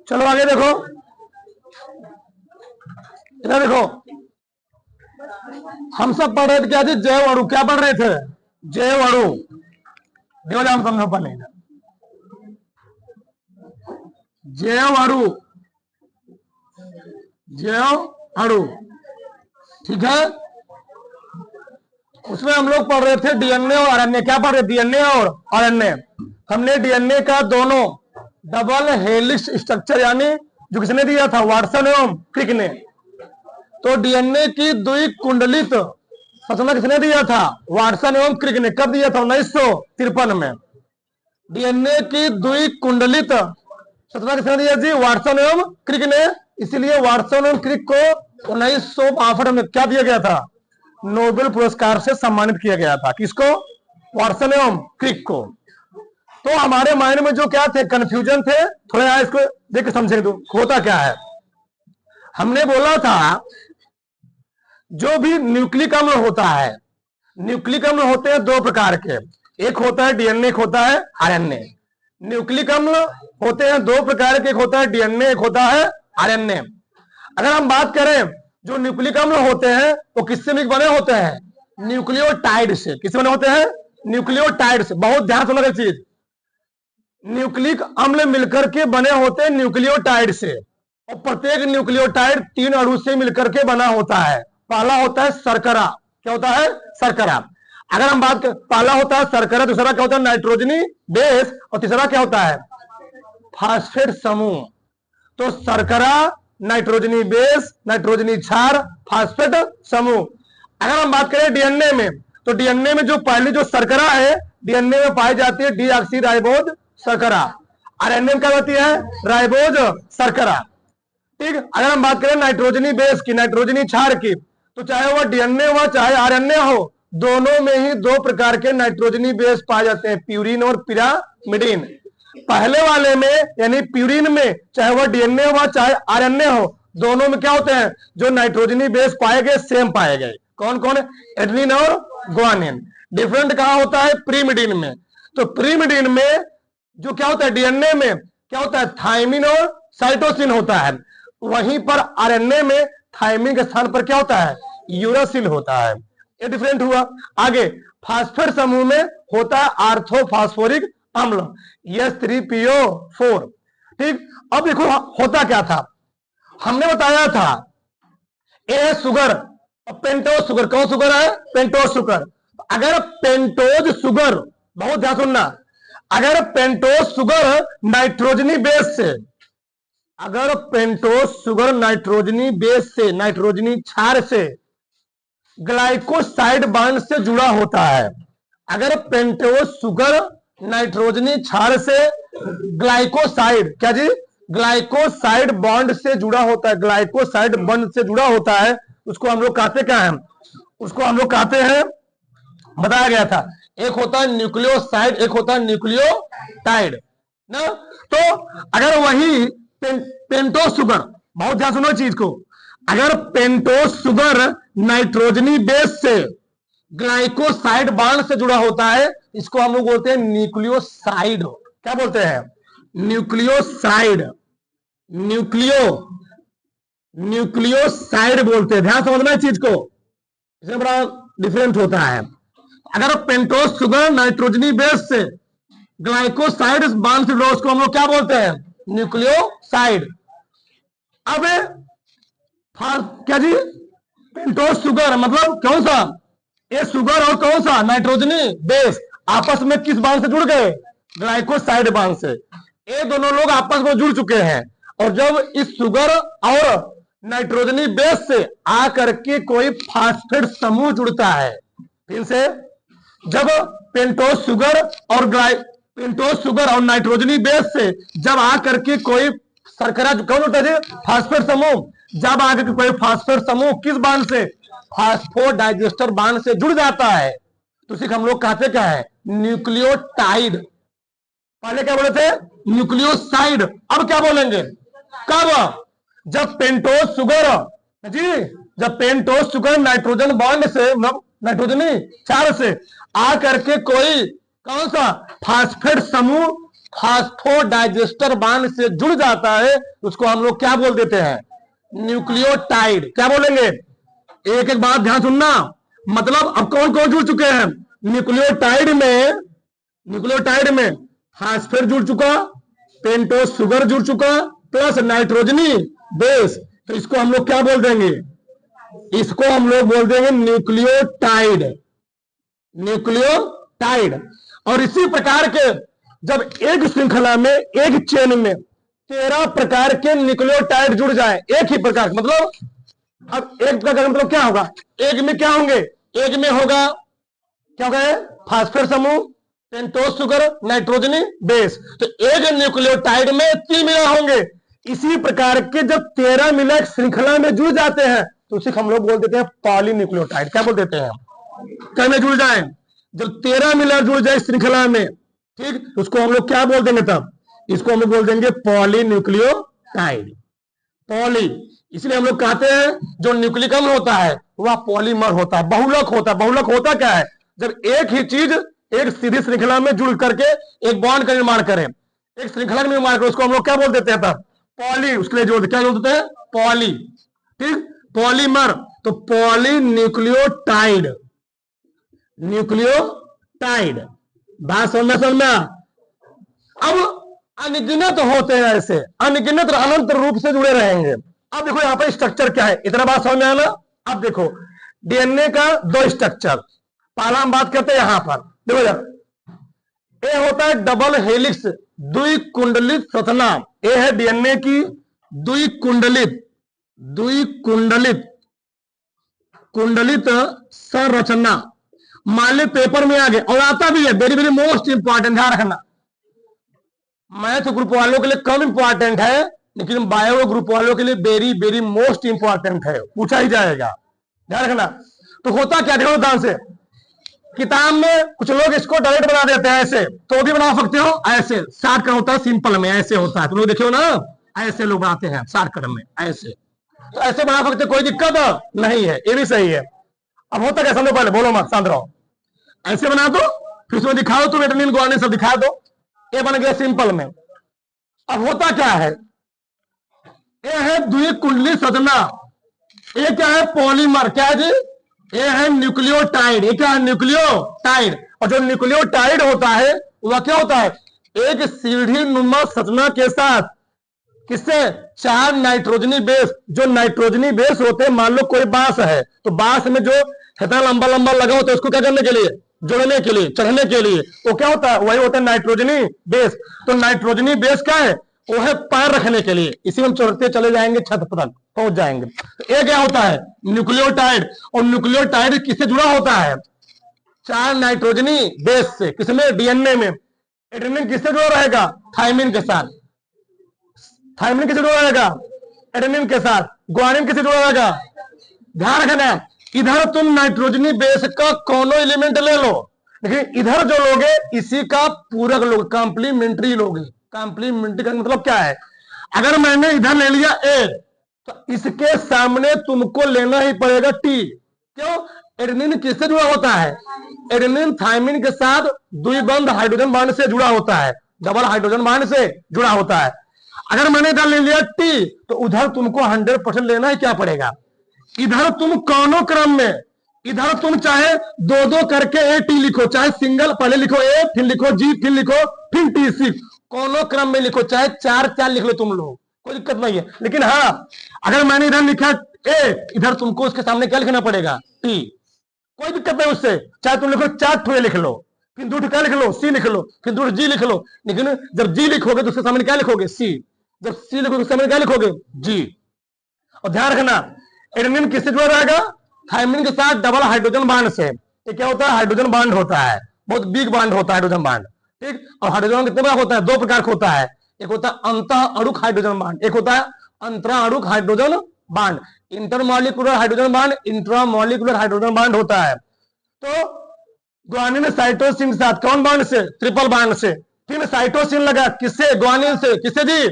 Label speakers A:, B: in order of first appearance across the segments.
A: चलो आगे देखो, इधर देखो, हम सब पढ़ रहे थे क्या जी, जैव अणु। क्या पढ़ रहे थे? जैव अणु। देखो हम समझो पहले, जैव अणु, जैव अणु, ठीक है। उसमें हम लोग पढ़ रहे थे डीएनए और आरएनए। क्या पढ़ रहे? डीएनए और आरएनए। हमने डीएनए का दोनों डबल हेलिक्स स्ट्रक्चर यानी जो किसने दिया था? वाटसन एवं क्रिक ने। तो डीएनए की द्विकुंडलित संरचना किसने दिया था? वाटसन एवं क्रिक ने। कब दिया था? 1953 में। डीएनए की द्विकुंडलित संरचना किसने दिया जी? वाटसन एवं क्रिक ने। इसलिए वाटसन एवं क्रिक को 1962 में क्या दिया गया था? नोबेल पुरस्कार से सम्मानित किया गया था। किसको? वाटसन एवं क्रिक को। तो हमारे माइंड में जो क्या थे? कंफ्यूजन थे। थोड़ा यहाँ इसको देख के समझे तो होता क्या है। हमने बोला था जो भी न्यूक्लिक अम्ल होता है, न्यूक्लिक अम्ल होते हैं दो प्रकार के, एक होता है डीएनए, एक होता है आरएनए। न्यूक्लिक अम्ल होते हैं दो प्रकार के, एक होता है डीएनए, एक होता है आरएनए। अगर हम बात करें जो न्यूक्लिक अम्ल होते हैं वो किससे मिलकर बने होते हैं? न्यूक्लियोटाइड से। किससे बने होते हैं? न्यूक्लियोटाइड से। बहुत ध्यान सुनना चीज, न्यूक्लिक अम्ल मिलकर के बने होते हैं न्यूक्लियोटाइड से, और प्रत्येक न्यूक्लियोटाइड 3 अणु से मिलकर के बना होता है। पहला होता है शर्करा। क्या होता है? शर्करा। अगर हम बात करें, पहला होता है शर्करा, दूसरा क्या होता है? नाइट्रोजनी बेस, और तीसरा क्या होता है? फास्फेट समूह। तो शर्करा, नाइट्रोजनी बेस, नाइट्रोजनी क्षार, फास्फेट समूह। अगर हम बात करें डीएनए में, तो डीएनए में जो पहली जो शर्करा है डीएनए में पाई जाती है डीऑक्सी राइबोज शर्करा। आरएनए में क्या होती है? राइबोज शर्करा। ठीक। अगर हम बात करें नाइट्रोजनी बेस की, नाइट्रोजनी क्षार की, तो चाहे वह डीएनए हो चाहे आरएनए हो, दोनों में ही दो प्रकार के नाइट्रोजनी बेस पाए जाते हैं, प्यूरिन और पिरामिडिन। पहले वाले में यानी प्यूरिन में, चाहे वह डीएनए हो चाहे आरएनए हो, दोनों में क्या होते हैं? जो नाइट्रोजनी बेस पाए गए सेम पाए गए। कौन कौन है? एडेनिन और ग्वानिन। डिफरेंट कहां होता है? प्रीमिडिन में। तो प्रीमिडिन में जो क्या होता है? डीएनए में क्या होता है? थायमिन और साइटोसिन होता है। वहीं पर आरएनए में थायमिन के स्थान पर क्या होता है? यूरासिल होता है। ये डिफरेंट हुआ। आगे फास्फेट समूह में होता है आर्थोफास्फोरिक अम्ल, H3PO4। ठीक। अब देखो होता क्या था, हमने बताया था ए शुगर और पेंटोज शुगर। कौन शुगर है? Pentose sugar. अगर पेंटोज शुगर, बहुत ध्यान सुनना, अगर पेंटोज शुगर नाइट्रोजनी बेस से, अगर पेंटोज शुगर नाइट्रोजनी बेस से, नाइट्रोजनी क्षार से ग्लाइकोसाइड बांड से जुड़ा होता है, अगर पेंटोज शुगर नाइट्रोजनी क्षार से ग्लाइकोसाइड, क्या जी? ग्लाइकोसाइड बॉन्ड से जुड़ा होता है, ग्लाइकोसाइड बॉन्ड से जुड़ा होता है, उसको हम लोग कहते क्या है? उसको हम लोग कहते हैं, बताया गया था, एक होता है न्यूक्लियोसाइड, एक होता है न्यूक्लियोटाइड ना। तो अगर वही पेंटोज शुगर, बहुत ध्यान सुनो चीज को, अगर पेंटोज शुगर नाइट्रोजनी बेस से ग्लाइकोसाइड बांड से जुड़ा होता है, इसको हम लोग बोलते हैं न्यूक्लियोसाइड। क्या बोलते हैं? न्यूक्लियोसाइड। न्यूक्लियोसाइड बोलते हैं। ध्यान समझना है चीज को, इसमें बड़ा डिफरेंट होता है। अगर पेंटोज शुगर नाइट्रोजनी बेस से ग्लाइकोसाइड बांड से जुड़ा, उसको हम लोग क्या बोलते हैं? न्यूक्लियोसाइड। अब क्या जी? पेंटोज शुगर मतलब कौन सा? ये शुगर और कौन सा? नाइट्रोजनी बेस आपस में किस बांड से जुड़ गए? ग्लाइकोसाइड बांड से। ये दोनों लोग आपस में जुड़ चुके हैं, और जब इस शुगर और नाइट्रोजनी बेस से आकर के कोई फास्फेट समूह जुड़ता है, फिर से जब पेंटोज शुगर और नाइट्रोजनी बेस से जब आकर के कोई शर्करा, कौन होता है? फास्फेट समूह। जब आकर के कोई फास्फेट समूह किस बांड से? फास्फोडाइजेस्टर बांड से जुड़ जाता है, तो उसे हम लोग कहते क्या है? न्यूक्लियोटाइड। पहले क्या बोले थे? न्यूक्लियोसाइड। अब क्या बोलेंगे? कब? जब पेंटोज शुगर जी, जब पेंटोज शुगर नाइट्रोजन बॉन्ड से, नाइट्रोजनी क्षार से आकर के कोई कौन सा फास्फेट समूह फास्फोडाइजेस्टर बांड से जुड़ जाता है, उसको हम लोग क्या बोल देते हैं? न्यूक्लियोटाइड। क्या बोलेंगे? एक एक बात ध्यान सुनना। मतलब अब कौन कौन जुड़ चुके हैं? न्यूक्लियोटाइड में फास्फेट जुड़ चुका, पेंटोस शुगर जुड़ चुका, प्लस नाइट्रोजनी बेस। तो इसको हम लोग क्या बोल देंगे? इसको हम लोग बोल देंगे न्यूक्लियोटाइड। न्यूक्लियोटाइड। और इसी प्रकार के जब एक श्रृंखला में, एक चेन में 13 प्रकार के न्यूक्लियोटाइड जुड़ जाए एक ही प्रकार, मतलब अब एक प्रकार का मतलब क्या होगा? एक में क्या होंगे? एक में होगा क्या होगा? फास्फेट समूह, पेंटोस शुगर, नाइट्रोजनी बेस। तो एक न्यूक्लियोटाइड में 3 मिला होंगे। इसी प्रकार के जब 13 मिला एक श्रृंखला में जुड़ जाते हैं तो उसे हम लोग बोल देते हैं पॉलीन्यूक्लियोटाइड। क्या बोल देते हैं? क्या में जुड़ जाए? जब 13 मिला जुड़ जाए श्रृंखला में, ठीक, उसको हम लोग क्या बोल देंगे? तब इसको हम लोग बोल देंगे पॉलीन्यूक्लियोटाइड। पॉली, इसलिए हम लोग कहते हैं जो न्यूक्लिक अम्ल होता है वह पॉलीमर होता है, बहुलक होता है। बहुलक होता क्या है? जब एक ही चीज एक सीधी श्रृंखला में जुड़ करके एक बॉन्ड का निर्माण करें, एक श्रृंखला का निर्माण करें, उसको हम लोग क्या बोल देते हैं? तब पॉली, उसके लिए जोड़, क्या जोड़ते हैं? पॉली। ठीक, पॉलीमर। तो पॉलीन्यूक्लियोटाइड, न्यूक्लियोटाइड। बात समझ में? अब अनगिनत होते हैं ऐसे, अनगिनत अनंत रूप से जुड़े रहेंगे। अब देखो यहां पर स्ट्रक्चर क्या है, इतना बात समझ में आना। अब देखो डीएनए का 2 स्ट्रक्चर। पहला हम बात करते हैं यहां पर, देखो यार, ए होता है डबल हेलिक्स द्विकुंडलित संरचना। ए है डीएनए की द्विकुंडलित संरचना। मान ली पेपर में आ गए, और आता भी है, वेरी वेरी मोस्ट इंपॉर्टेंट, ध्यान रखना। मैथ ग्रुप वालों के लिए कम इंपॉर्टेंट है, लेकिन बायो ग्रुप वालों के लिए वेरी वेरी मोस्ट इंपॉर्टेंट है, पूछा ही जाएगा, ध्यान रखना। तो होता क्या, देखो ध्यान से, किताब में कुछ लोग इसको डायरेक्ट बना देते हैं ऐसे, तो भी बना सकते हो ऐसे। शॉर्टकट होता है, सिंपल में ऐसे होता है, तुम लोग देखियो ना, ऐसे लोग बनाते हैं शॉर्टकट में ऐसे। तो ऐसे बना सकते, कोई दिक्कत नहीं है, ये भी सही है। अब होता क्या, समझो, पहले बोलो मत, शांत रहो। ऐसे बना दो, फिर उसमें दिखाओ, तुम एडेनिन गुआनिन सब दिखा दो, ये बन गया सिंपल में। अब होता क्या है, ये है द्विकुंडली संरचना, ये क्या है? पॉलीमर। क्या है जी? ये है न्यूक्लियोटाइड। ये क्या है? न्यूक्लियोटाइड। और जो न्यूक्लियोटाइड होता है वह क्या होता है? एक सीढ़ी नुमा संरचना के साथ, किससे? 4 नाइट्रोजनी बेस। जो नाइट्रोजनी बेस होते हैं, मान लो कोई बांस है, तो बांस में जो इतना लंबा लंबा लगा होता है, उसको क्या करने के लिए? जोड़ने के लिए, चढ़ने के लिए, वो क्या होता है? वही होता है नाइट्रोजनी बेस। तो नाइट्रोजनी बेस क्या है? वो है पैर रखने के लिए, इसी में हम चढ़ते चले जाएंगे, छत तक पहुंच जाएंगे। तो ये क्या होता है? न्यूक्लियोटाइड। और न्यूक्लियोटाइड किससे जुड़ा होता है? 4 नाइट्रोजनी बेस से। किसमें? डीएनए में। एडेनिन किससे जुड़ा रहेगा? थायमिन के साथ। थायमिन किससे जुड़ा रहेगा? एडेनिन के साथ। ग्वानिन किससे जुड़ा रहेगा? ध्यान रखना, इधर तुम नाइट्रोजनी बेस का कोनो एलिमेंट ले लो, लेकिन इधर जो लोगे इसी का पूरक लोग, कॉम्प्लीमेंट्री लोगे। कॉम्प्लीमेंट्री का मतलब क्या है? अगर मैंने इधर ले लिया ए, तो इसके सामने तुमको लेना ही पड़ेगा टी। क्यों? एडेनिन किससे जुड़ा होता है? एडेनिन थायमिन के साथ द्विबंध हाइड्रोजन बांड से जुड़ा होता है, डबल हाइड्रोजन बांड से जुड़ा होता है। अगर मैंने इधर ले लिया टी, तो उधर तुमको 100% लेना ही क्या पड़ेगा? इधर तुम कौनों क्रम में, इधर तुम चाहे 2-2 करके ए टी लिखो, चाहे सिंगल, पहले लिखो ए, फिर लिखो जी, फिर लिखो फिर टी सी, कौनों क्रम में लिखो, चाहे 4-4 लिख लो तुम लोग, कोई दिक्कत नहीं है। लेकिन हाँ, अगर मैंने इधर लिखा ए, इधर तुमको उसके सामने क्या लिखना पड़ेगा? टी। कोई दिक्कत नहीं उससे, चाहे तुम लिखो 4 ठो लिख लो, फिर 2 क्या लिख लो? सी लिख लो, फिर 2 जी लिख लो। लेकिन जब जी लिखोगे तो उसके सामने क्या लिखोगे? सी। जब सी लिखोगे उसके सामने क्या लिखोगे? जी। और ध्यान रखना, एडेनिन किससे जुड़ा रहेगा? थायमिन के साथ डबल हाइड्रोजन बांड से। ये क्या होता है? हाइड्रोजन बांड होता है, बहुत बिग बांड होता है हाइड्रोजन बांड, ठीक। और हाइड्रोजन कितने प्रकार होता है? 2 प्रकार का होता है। एक होता है अंतः अणुक हाइड्रोजन बांड, एक होता है अंतरा अणुक hydrogen bond. Intermolecular hydrogen bond, intramolecular hydrogen bond होता है। तो ग्वानिन साइटोसिन के साथ कौन बांड से? ट्रिपल बांड से। फिर साइटोसिन लगा किससे? ग्वानिन से। किससे जी?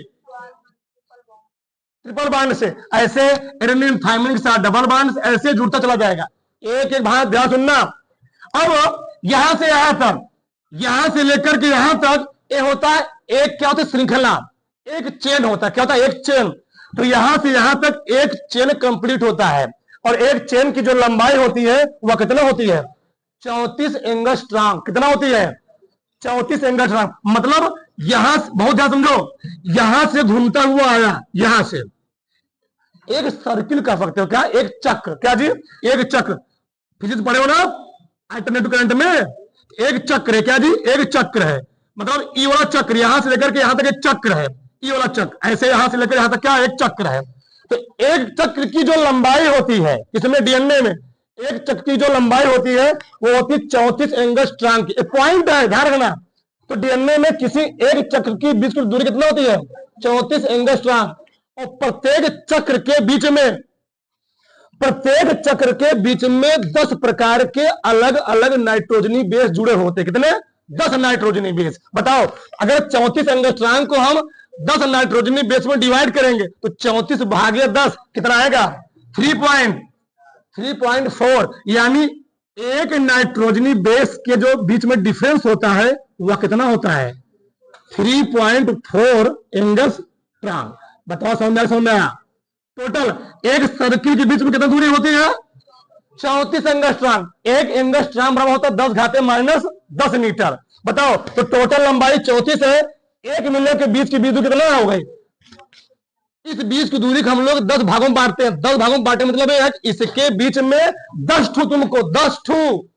A: ट्रिपल बांड से। ऐसे एडेनिन थायमिन के साथ डबल बांड, ऐसे जुड़ता चला जाएगा। एक एक ध्यान सुनना। अब यहां से यहां तक, यहां से लेकर के यहां तक ए होता है एक, क्या होता है श्रृंखला, एक चेन होता है, क्या होता है एक चेन। तो यहां से यहां तक एक चेन कंप्लीट होता है, और एक चेन की जो लंबाई होती है वह कितना होती है 34 एंगस्ट्रॉम। कितना होती है 34 एंगस्ट्रॉम। मतलब यहां बहुत ध्यान समझो, यहां से घूमता हुआ आया, यहां से एक सर्किल कर सकते हो, क्या एक चक्र, क्या जी एक चक्र, फिजिक्स पढ़े हो ना अल्टरनेटिव करंट में, एक चक्र है, क्या जी एक चक्र है। मतलब ई वाला चक्र यहां से लेकर के यहां तक एक चक्र है, ई वाला चक्र ऐसे यहां से लेकर यहां तक क्या एक चक्र है। तो एक चक्र की जो लंबाई होती है इसमें डीएनए में एक चक्र की जो लंबाई होती है वो होती है 34 एंगस्ट्रॉम की। पॉइंट है, ध्यान रखना। तो डीएनए में किसी एक चक्र की बीच की दूरी कितना होती है 34 एंगस्ट्रॉम, और प्रत्येक चक्र के बीच में 10 प्रकार के अलग अलग नाइट्रोजनी बेस जुड़े होते। कितने 10 नाइट्रोजनी बेस। बताओ अगर 34 एंगस्ट्रॉम को हम 10 नाइट्रोजनी बेस में डिवाइड करेंगे तो 34 भागे 10 कितना आएगा 3.4। यानी एक नाइट्रोजनी बेस के जो बीच में डिफरेंस होता है वह कितना होता है 3.4 एंगस्ट्रॉम। बताओ समझ में आया। टोटल एक सर्किल के बीच में कितना दूरी होती है 34 एंगस्ट्रॉम। एक एंगस्ट्रॉम बराबर होता है 10 घाते माइनस 10 मीटर। बताओ तो टोटल लंबाई 34 है, एक मिलियन के बीच की दूरी कितना हो गई। इस बीच की दूरी को हम लोग 10 भागों में बांटते हैं। 10 भागों में बांटे मतलब है इसके बीच में 10 ठू, तुमको 10 ठू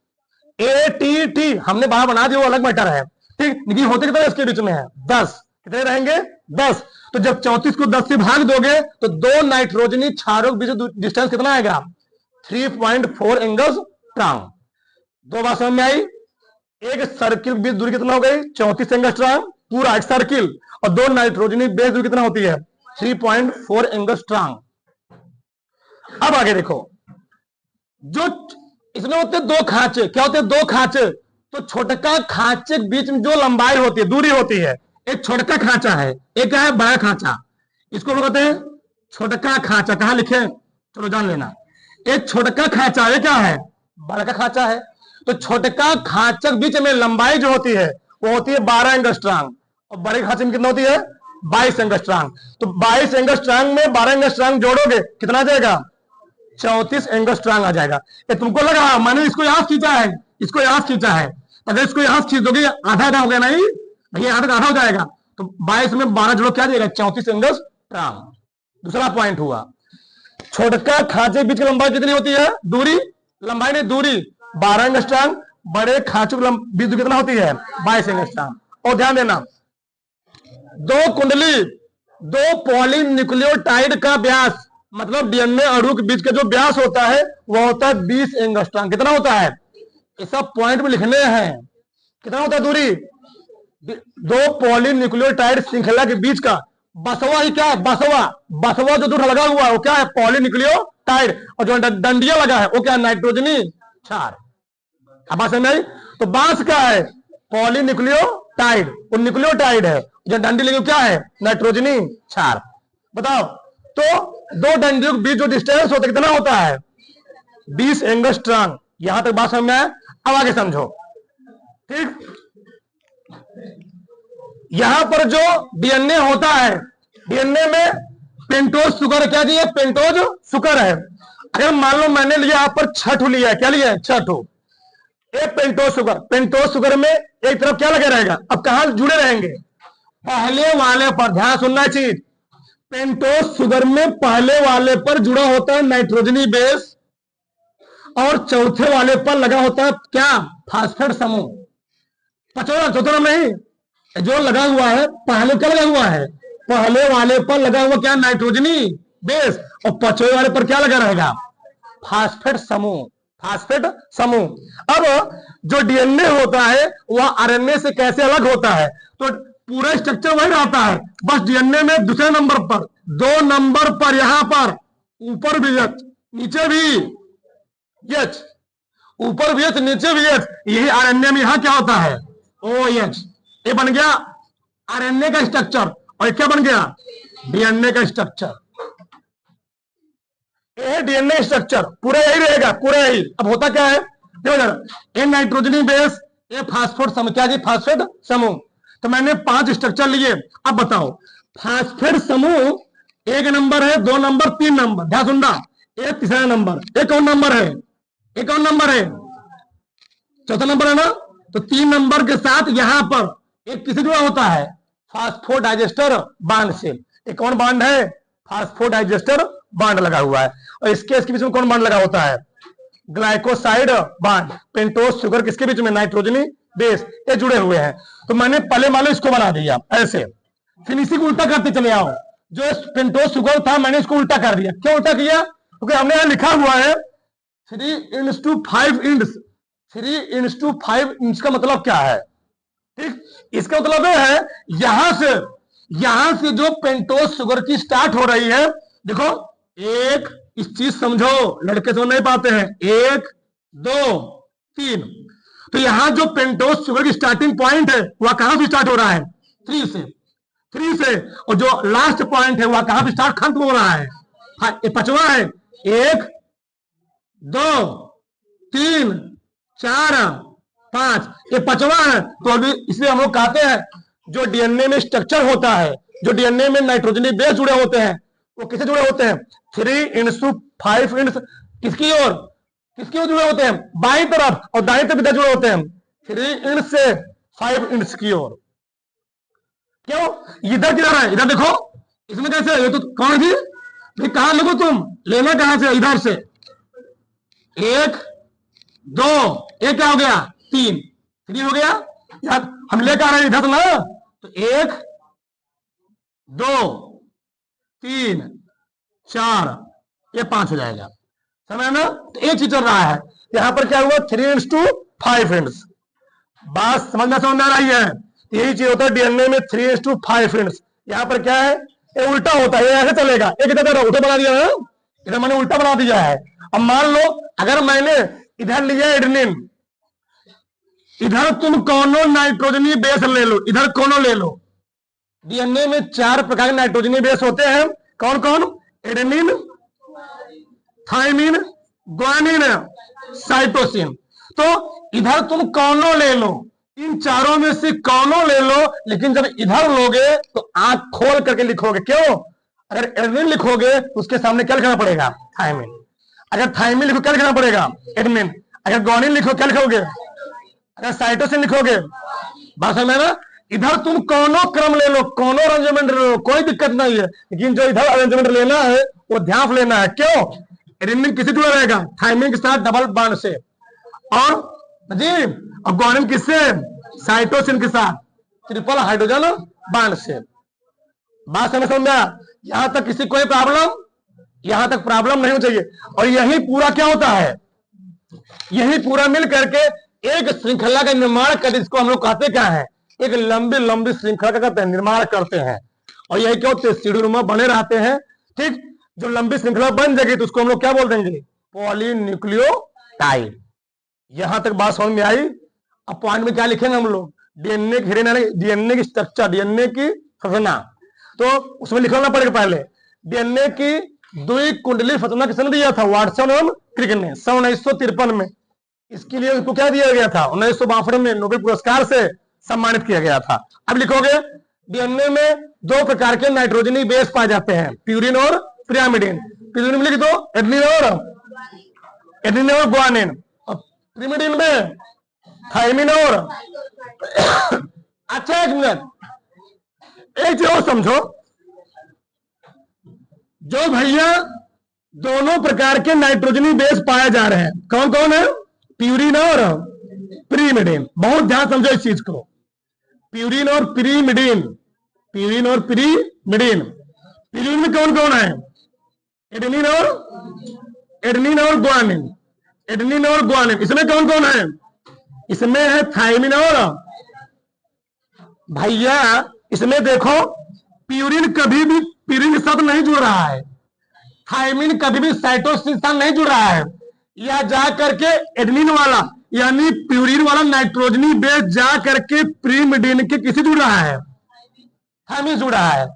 A: ATT हमने बाहर बना दिया वो अलग मैटर है, ठीक। लेकिन होते कितने इसके बीच में है 10, कितने रहेंगे 10। तो जब 34 को 10 से भाग दोगे तो दो नाइट्रोजनी क्षारों के बीच डिस्टेंस कितना आएगा 3.4 एंगस्ट्रॉम। दो बात समझ में आई। एक सर्किल के बीच दूरी कितना हो गई 34 एंगस्ट्रॉम पूरा एक सर्किल, और दो नाइट्रोजनी बेस दूरी कितना होती है 3.4 एंगस्ट्रॉम। अब आगे देखो, जो इसमें होते हैं दो खांचे, क्या होते हैं दो खांचे। तो छोटका खांचे के बीच में जो लंबाई होती है दूरी होती है, एक छोटका खांचा है, एक क्या है बड़ा खांचा। इसको लोग कहते हैं छोटका खांचा। कहां लिखे चलो जान लेना। एक छोटका खांचा ये क्या है बड़ा का खांचा है। तो छोटका खांचे के बीच में लंबाई जो होती है वो होती है 12 एंगस्ट्रॉम, और बड़े खांचे में कितना होती है 22 एंगस्ट्रॉम। तो 22 एंगस्ट्रॉम में 12 एंगस्ट्रॉम जोड़ोगे कितना आ जाएगा 34 एंगस्ट्रॉम आ जाएगा। ये तुमको लगा मैंने इसको यहां खींचा है, इसको यहां खींचा है, अगर इसको यहां खींच दोगे आधा आधा हो गया नहीं भैया, आधा आधा हो जाएगा। तो 22 में 12 जोड़ो क्या देगा 34 एंगस्ट्रॉम। दूसरा पॉइंट हुआ छोटका खांचे के बीच की लंबाई कितनी होती है दूरी, लंबाई नहीं दूरी 12 एंगस्ट्रॉम, बड़े खांचों की बीच दूरी कितना होती है 22 एंगस्ट्रॉम। और ध्यान देना दो कुंडली दो पॉलीन्यूक्लियोटाइड का व्यास, मतलब डीएनए अणु के बीच का जो व्यास होता है वह होता है 20 एंगस्ट्रॉम। कितना होता है ये सब पॉइंट में लिखने हैं। कितना होता है दूरी, दो पॉलीन्यूक्लियोटाइड श्रृंखला के बीच का बसवा ही क्या है बसवा जो दूर लगा हुआ है वो क्या है पॉलीन्यूक्लियोटाइड, और जो डंडिया लगा है वो क्या है नाइट्रोजनी क्षार। अब बात समझ आई। तो बांस क्या है पॉलीन्यूक्लियोटाइड, वो न्यूक्लियोटाइड है, जो डंडी लगी क्या है नाइट्रोजनी क्षार। बताओ तो दो डंडियों के बीच जो डिस्टेंस होता है कितना होता है 20 एंगस्ट्रॉम। यहां तक बात समझ में आया। अब आगे समझो, ठीक। यहां पर जो डीएनए होता है, डीएनए में पेंटोज शुगर क्या दिया पेंटोज शुगर है। अगर मान लो मैंने लिया यहां पर 6 लिया है, क्या लिया है 6, एक पेंटोज शुगर में एक तरफ क्या लगे रहेगा। अब कहां जुड़े रहेंगे पहले वाले पर, ध्यान सुनना चीज। पेंटोज शुगर में पहले वाले पर जुड़ा होता है नाइट्रोजनी बेस, और चौथे वाले पर लगा होता है क्या फास्फेट समूह। चौथा नहीं, जो लगा हुआ है पहले क्या लगा हुआ है पहले वाले पर लगा हुआ क्या नाइट्रोजनी बेस, और पछवे वाले पर क्या लगा रहेगा फास्फेट समूह। अब जो डीएनए होता है वह आरएनए से कैसे अलग होता है, तो पूरा स्ट्रक्चर वही रहता है, बस डीएनए में दूसरे नंबर पर 2 नंबर पर यहां पर ऊपर भी H नीचे भी H, ऊपर भी H नीचे भी H। यही आरएनए में यहां क्या होता है OH। ये बन गया आरएनए का स्ट्रक्चर, और क्या बन गया डीएनए का स्ट्रक्चर। ये डीएनए स्ट्रक्चर पूरा यही रहेगा, पूरा यही। अब होता क्या है देखो जरा, ये नाइट्रोजनी बेस ये फास्फेट समूह, क्या जी फास्फेट समूह। तो मैंने 5 स्ट्रक्चर लिए। अब बताओ, फास्फेट समूह 1 नंबर है, 2 नंबर, 3 नंबर, ध्यान सुनना, एक तीसरा नंबर, एक कौन नंबर है, एक कौन नंबर है, चौथा नंबर है ना। तो 3 नंबर के साथ यहां पर एक किसी जुड़ा होता है, फास्फोडाइजेस्टर बांड से। एक कौन बांड है, फास्फोडाइजेस्टर बांड लगा हुआ है। और इसके बीच में कौन बांड लगा होता है, ग्लाइकोसाइड बांड। पेंटोस शुगर किसके बीच में, नाइट्रोजनी बेस, ये जुड़े हुए हैं। तो मैंने पहले मान लो इसको बना दिया ऐसे, फिर इसी को उल्टा करते चले आओ। जो पेंटोस शुगर था मैंने इसको उल्टा कर दिया। क्यों उल्टा किया, क्योंकि हमने यहां लिखा हुआ है 3:5 इंच। 3:5 इंच का मतलब क्या है, ठीक, इसका मतलब है यहां से जो पेंटोस शुगर की स्टार्ट हो रही है, देखो, एक, इस चीज समझो, लड़के समझ नहीं पाते हैं, 1 2 3। तो यहां जो पेंटोस शुगर की स्टार्टिंग पॉइंट है वह कहां से स्टार्ट हो रहा है, 3 से, और जो लास्ट पॉइंट है वह कहां से स्टार्ट खत्म हो रहा है, ये 5वां है, 1 2 3 4 5, ये 5वां है। तो अभी इसलिए हम लोग कहते हैं जो डीएनए में स्ट्रक्चर होता है, जो डीएनए में नाइट्रोजनी बेस जुड़े होते हैं, वो किससे जुड़े होते हैं, 3:5 इंच किसकी ओर जुड़े होते हैं, बाईं तरफ, और दाईं तरफ जुड़े होते हैं 3 इंच से 5 इंच की ओर। क्यों, इधर किधर है, इधर देखो, इसमें कैसे, ये तो कौन थी भाई, कहां लगो तुम, लेना कहां से, इधर से, 1 2, एक क्या हो गया, 3 हो गया यार, हम लेकर आ रहे हैं इधर ना। तो 1 2 3 4, ये 5 हो जाएगा, समझ ना। तो एक चीज चल रहा है, यहां पर क्या हुआ, 3:5 इंच। बात समझ में आ रही है, यही चीज होता है डीएनए में, 3:5 इंच। यहां पर क्या है, ये उल्टा होता है, ये ऐसे चलेगा, एक इधर उल्टा बना दिया ना, इधर मैंने उल्टा बना दिया है। अब मान लो अगर मैंने इधर लिया एडेनिन, इधर तुम कोनो नाइट्रोजनी बेस ले लो, इधर कोनो ले लो। डीएनए में 4 प्रकार के नाइट्रोजनी बेस होते हैं, कौन कौन, एडेनिन, थाइमिन, ग्वानिन, साइटोसिन। तो इधर तुम कोनो ले लो, इन चारों में से कोनो ले लो, लेकिन जब इधर लोगे तो आंख खोल करके लिखोगे। क्यों, अगर एडेनिन लिखोगे तो उसके सामने क्या लिखना पड़ेगा, थाइमिन। अगर थाइमिन लिखो क्या लिखना पड़ेगा, एडेनिन। अगर ग्वानिन लिखो क्या लिखोगे, अगर साइटोसिन लिखोगे। बात समझ में ना, इधर तुम कोनो क्रम ले लो, कोनो अरेंजमेंट ले लो, कोई दिक्कत नहीं है, लेकिन जो इधर अरेंजमेंट लेना है वो ध्यान से लेना है। क्यों, एडेनिन किससे जुड़ा रहेगा, थाइमिन के साथ डबल बॉन्ड से, और जी, और ग्वानिन किससे, साइटोसिन के साथ ट्रिपल हाइड्रोजन बॉन्ड से। बात समझ में आया, यहां तक किसी कोई प्रॉब्लम, यहां तक प्रॉब्लम नहीं हो चाहिए। और यही पूरा क्या होता है, यही पूरा मिल करके एक श्रृंखला का निर्माण कर, इसको हम लोग कहते क्या है, एक लंबी लंबी श्रृंखला का करते हैं, निर्माण करते हैं। और यही क्या होते हैं, सीढ़ीनुमा बने रहते हैं, ठीक। जो लंबी श्रृंखला बन जाएगी तो उसको हम लोग क्या बोल देंगे, पॉलीन्यूक्लियोटाइड। यहां तक बात समझ में आई। अब पॉइंट में क्या लिखेंगे हम लोग, डीएनए डीएनए की स्ट्रक्चर, डीएनए की संरचना, तो उसमें लिखना पड़ेगा पहले डीएनए की द्विकुंडली संरचना किसने दिया था, वाटसन एवं क्रिक ने 1953 में। इसके लिए उसको क्या दिया गया था, 1962 में नोबेल पुरस्कार से सम्मानित किया गया था। अब लिखोगे, डीएनए में 2 प्रकार के नाइट्रोजनी बेस पाए जाते हैं, प्यूरिन और पिरामिडिन। प्यूरिन में लिख दो एडेनिन और ग्वानिन, और पिरामिडिन में थाइमिन और अच्छा, एक मिनट, एक चीज और समझो, जो भैया दोनों प्रकार के नाइट्रोजनी बेस पाए जा रहे हैं, कौन कौन है, प्यूरिन और पिरिमिडिन। बहुत ध्यान समझो इस चीज को, प्यूरिन और पिरिमिडिन, प्यूरिन और पिरिमिडिन। प्यूरिन में कौन कौन है, एडेनिन और ग्वानिन, एडेनिन और ग्वानिन। इसमें कौन कौन है, इसमें है थाइमिन और, भैया इसमें देखो प्यूरिन कभी भी प्यूरिन के साथ नहीं जुड़ रहा है, थाइमिन कभी भी साइटोसिन के साथ नहीं जुड़ रहा है। यह जा करके एडेनिन वाला यानी प्यूरिन वाला नाइट्रोजनी बेस जा करके पिरिमिडिन के किसी जुड़ रहा है, थाइमिन जुड़ रहा है।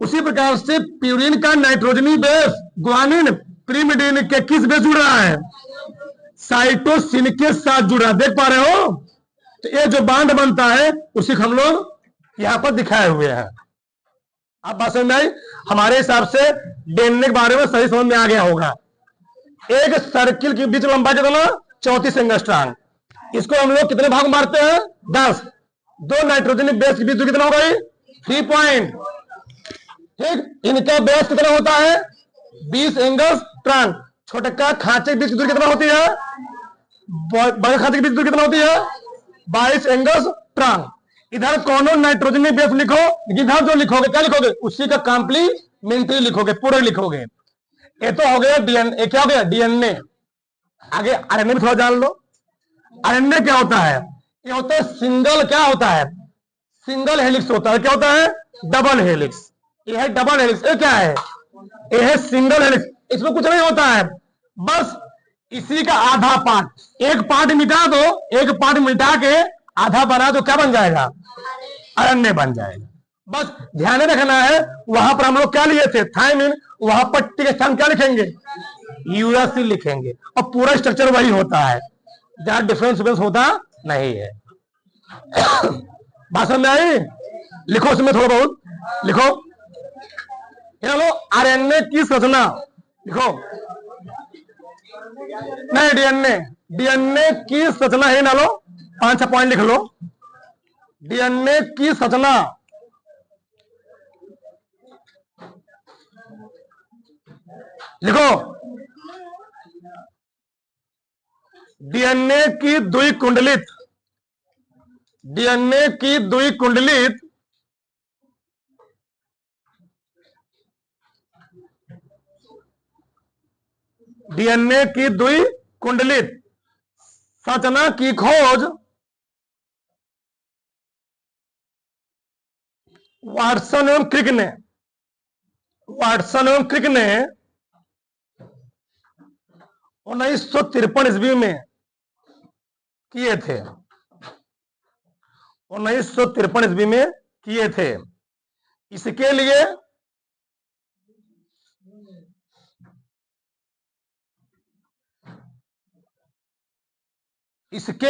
A: उसी प्रकार से प्यूरिन का नाइट्रोजनी बेस ग्वानिन पिरिमिडिन के किस बेस जुड़ रहा है, साइटोसिन के साथ जुड़ रहा है। देख पा रहे हो, तो ये जो बांड बनता है उसी हम लोग यहां पर दिखाए हुए हैं। आप बात समझ में आई? हमारे हिसाब से डीएनए के बारे में सही समझ में आ गया होगा। एक सर्किल की बीच लंबाई कितना? 34 एंगस्ट्रॉम। इसको हम लोग कितने भाग मारते हैं? 10। दो नाइट्रोजन बेस की बीच दूरी कितना होगा? 3 पॉइंट। ठीक, इनका बेस कितना होता है? 20 एंगस्ट्रॉम। छोटे का खांचे के बीच की दूरी कितना होती है? बड़े खांचे के बीच की दूरी कितना होती है? 22 एंगस्ट्रॉम। इधर कौन नाइट्रोजन बेस लिखो, इधर जो लिखोगे क्या लिखोगे? उसी का कॉम्प्लीमेंट्री लिखोगे, पूरे लिखोगे। ये तो हो गया डीएनए। क्या हो गया? डीएनए। आगे आरएनए भी थोड़ा जान लो। आरएनए क्या होता है? ये होता है सिंगल, क्या होता है? सिंगल हेलिक्स होता है। क्या होता है? Double helix. ये है डबल हेलिक्स। ये क्या है? ये है सिंगल हेलिक्स। इसमें कुछ नहीं होता है, बस इसी का आधा पार्ट। एक पार्ट मिटा दो, एक पार्ट मिटा के आधा बना दो, क्या बन जाएगा? आरएनए बन जाएगा। बस ध्यान रखना है, वहां पर हम लोग क्या लिए थे? थायमिन। वहां पर टी के स्थान क्या लिखेंगे? यूरासिल लिखेंगे, और पूरा स्ट्रक्चर वही होता है, जहां डिफरेंस होता नहीं है। बात समझ में आई? लिखो उसमें थोड़ा बहुत लिखो। लो आरएनए की संरचना लिखो। नहीं, डीएनए, डीएनए की संरचना है ना लो, 5-6 पॉइंट लिख लो। डीएनए की संरचना, लिखो। डीएनए की द्विकुंडलित, डीएनए की द्विकुंडलित डीएनए की द्विकुंडलित संरचना की खोज वाटसन एवं क्रिक ने, वाटसन एवं क्रिक ने 1953 ईस्वी में किए थे। 1953 ईस्वी में किए थे। इसके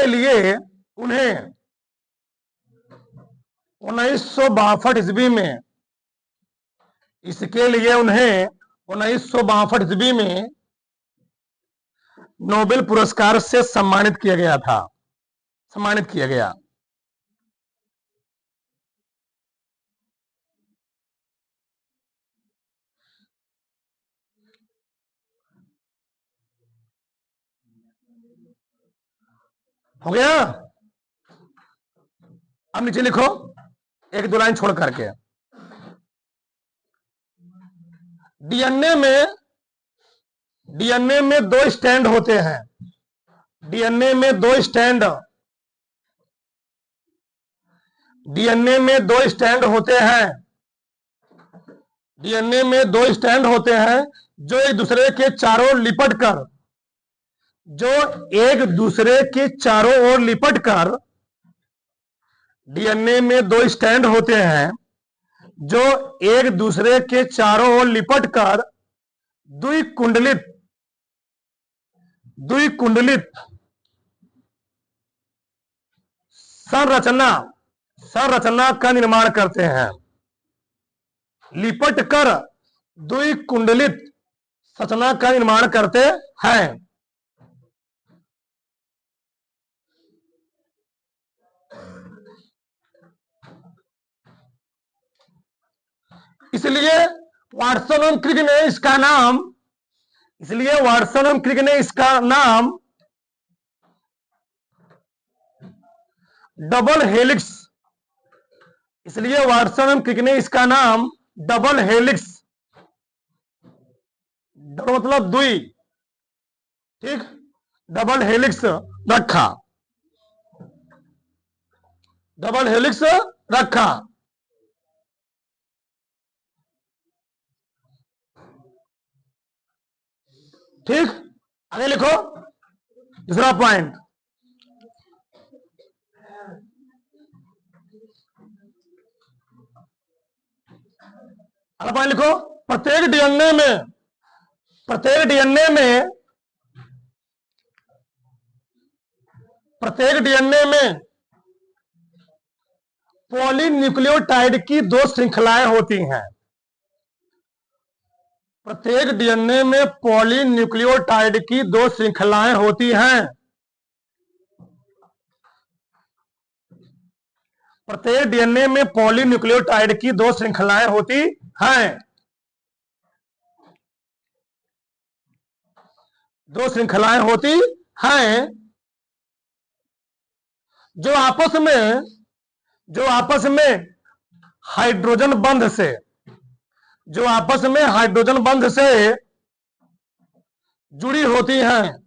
A: लिए उन्हें 1962 ईस्वी में, इसके लिए उन्हें 1962 ईस्वी में नोबेल पुरस्कार से सम्मानित किया गया था। सम्मानित किया गया। हो गया? अब नीचे लिखो, एक दो लाइन छोड़ करके। डीएनए में 2 स्टैंड होते हैं। डीएनए में 2 स्टैंड, डीएनए में 2 स्टैंड होते हैं। डीएनए में 2 स्टैंड होते हैं जो एक दूसरे के चारों ओर लिपट कर, जो एक दूसरे के चारों ओर लिपट कर, डीएनए में 2 स्टैंड होते हैं जो एक दूसरे के चारों ओर लिपट कर द्विकुंडलित, द्विकुंडलित संरचना, संरचना का निर्माण करते हैं। लिपट कर द्विकुंडलित संरचना का निर्माण करते हैं। इसलिए वाटसन एवं क्रिक ने इसका नाम, इसलिए वाटसन एवं क्रिक ने इसका नाम डबल हेलिक्स, इसलिए वाटसन एवं क्रिक ने इसका नाम डबल हेलिक्स, डबल मतलब दुई, ठीक, डबल हेलिक्स रखा, डबल हेलिक्स रखा। ठीक, आगे लिखो दूसरा पॉइंट। अगला पॉइंट लिखो, प्रत्येक डीएनए में, प्रत्येक डीएनए में, प्रत्येक डीएनए में पॉलीन्यूक्लियोटाइड की दो श्रृंखलाएं होती हैं। प्रत्येक डीएनए में पॉलीन्यूक्लियोटाइड की दो श्रृंखलाएं होती हैं। प्रत्येक डीएनए में पॉलीन्यूक्लियोटाइड की दो श्रृंखलाएं होती हैं। दो श्रृंखलाएं होती हैं जो आपस में हाइड्रोजन बंध से जुड़ी होती हैं।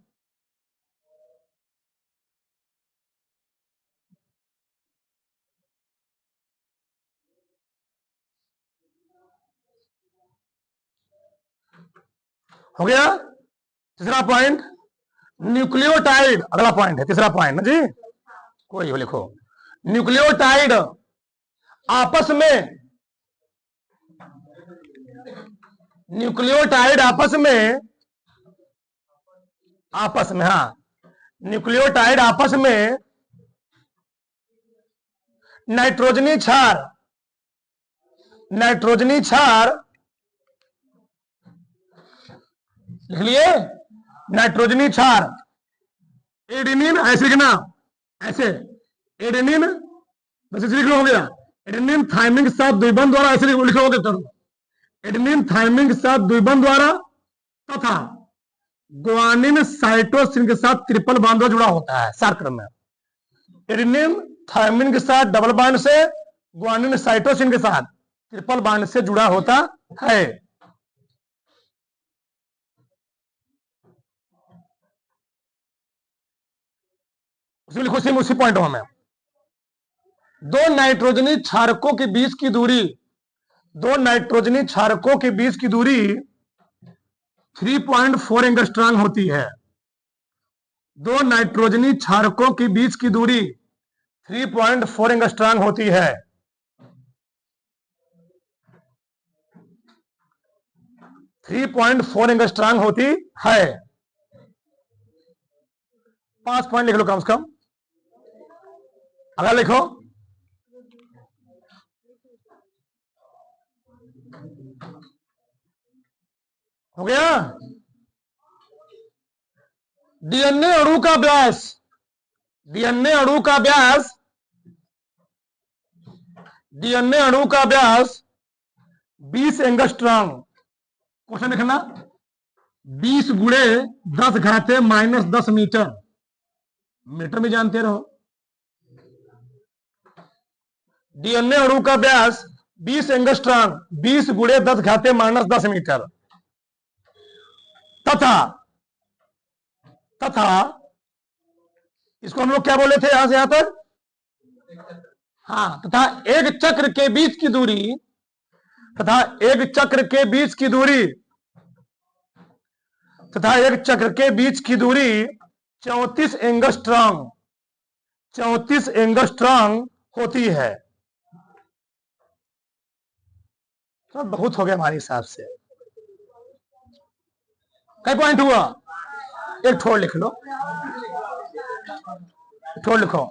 A: हो गया तीसरा पॉइंट। न्यूक्लियोटाइड अगला पॉइंट है, तीसरा पॉइंट ना जी, कोई हो लिखो। न्यूक्लियोटाइड आपस में न्यूक्लियोटाइड आपस में नाइट्रोजनी क्षार लिख लिए, नाइट्रोजनी क्षार एडेनिन, ऐसे लिखना, ऐसे एडेनिन बस लिख लो, हो गया। एडेनिन थायमिन के साथ द्विबंध द्वारा ऐसे लिखोगे तो एडेनिन थायमिन के साथ द्विबंध द्वारा तथा ग्वानिन साइटोसिन के साथ ट्रिपल बांध जुड़ा होता है सर्कल में। एडेनिन थायमिन के साथ डबल बांड से, ग्वानिन साइटोसिन के साथ ट्रिपल बांड से जुड़ा होता है। उसी लिखो, उसी पॉइंट में दो नाइट्रोजनी क्षारकों के बीच की दूरी 3.4 एंगस्ट्रॉम होती है। दो नाइट्रोजनी क्षारकों के बीच की दूरी 3.4 एंगस्ट्रॉम होती है। होती है। 5 पॉइंट लिख लो कम से कम। अगर लिखो हो गया। डीएनए अणु का व्यास 20 एंगस्ट्रॉम। क्वेश्चन लिखना 20 गुणे 10 घाते -10 मीटर, मीटर में जानते रहो। डीएनए अणु का व्यास 20 एंगस्ट्रॉम, 20 गुणे 10 घाते -10 मीटर तथा इसको हम लोग क्या बोले थे यहां से यहां तक, हाँ, तथा एक चक्र के बीच की दूरी 34 एंगस्ट्रॉम होती है। तो बहुत हो गया हमारे हिसाब से। कई पॉइंट हुआ, एक ठोड़ लिख लो, लिखो।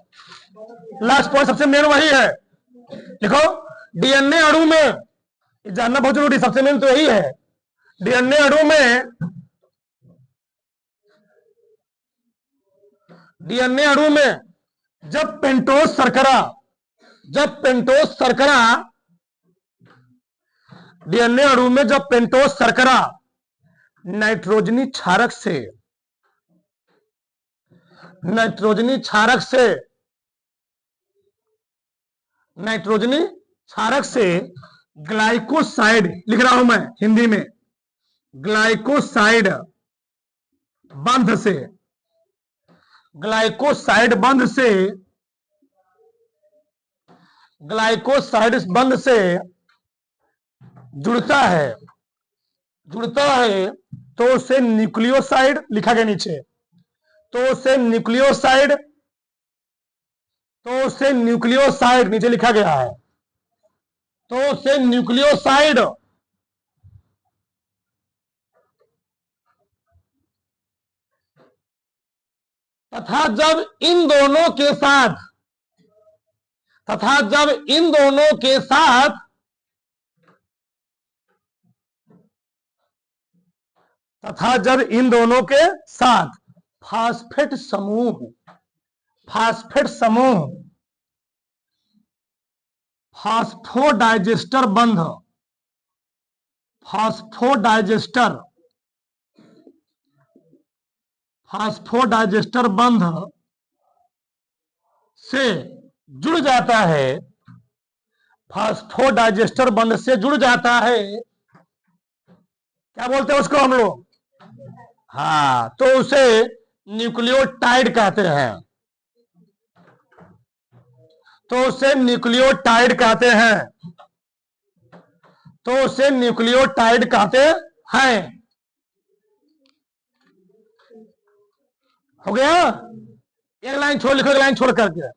A: लास्ट पॉइंट सबसे मेन वही है, लिखो। डीएनए अणु में जानना बहुत जरूरी, सबसे मेन तो यही है। डीएनए अणु में जब पेंटोज शर्करा नाइट्रोजनी क्षारक से ग्लाइकोसाइड लिख रहा हूं मैं हिंदी में, ग्लाइकोसाइड बंध से जुड़ता है तो उसे न्यूक्लियोसाइड लिखा गया नीचे, तो उसे न्यूक्लियोसाइड नीचे लिखा गया है, तो उसे न्यूक्लियोसाइड तथा जब इन दोनों के साथ तथा जब इन दोनों के साथ फास्फेट समूह फास्फोडाइजेस्टर बंध से जुड़ जाता है, फास्फोडाइजेस्टर बंध से जुड़ जाता है, क्या बोलते हैं उसको हम लोग? हाँ, तो उसे न्यूक्लियोटाइड कहते हैं। हो गया? एक लाइन छोड़ लिखो, एक लाइन छोड़ करके।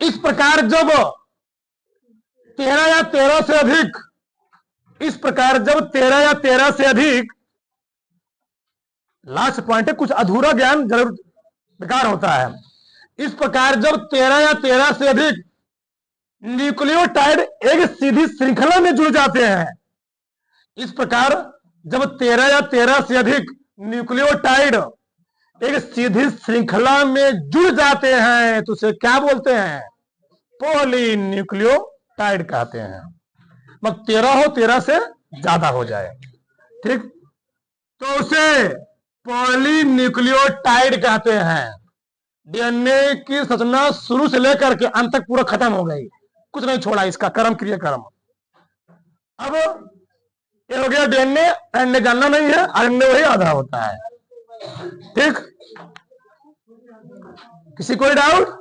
A: इस प्रकार जब 13 या 13 से अधिक लास्ट पॉइंट है, कुछ अधूरा ज्ञान जरूर बेकार होता है। इस प्रकार जब 13 या 13 से अधिक न्यूक्लियोटाइड एक सीधी श्रृंखला में जुड़ जाते हैं, इस प्रकार जब 13 या 13 से अधिक न्यूक्लियोटाइड एक सीधी श्रृंखला में जुड़ जाते हैं तो उसे क्या बोलते हैं? पॉलीन्यूक्लियोटाइड कहते हैं। मतलब 13 हो, 13 से ज्यादा हो जाए, ठीक, तो उसे पॉलीन्यूक्लियोटाइड कहते हैं। डीएनए की संरचना शुरू से लेकर के अंत तक पूरा खत्म हो गई, कुछ नहीं छोड़ा इसका, क्रियाक्रम। अब ये हो गया डीएनए। एनए जानना नहीं है, आरएनए वही आधा होता है, ठीक। किसी कोई डाउट?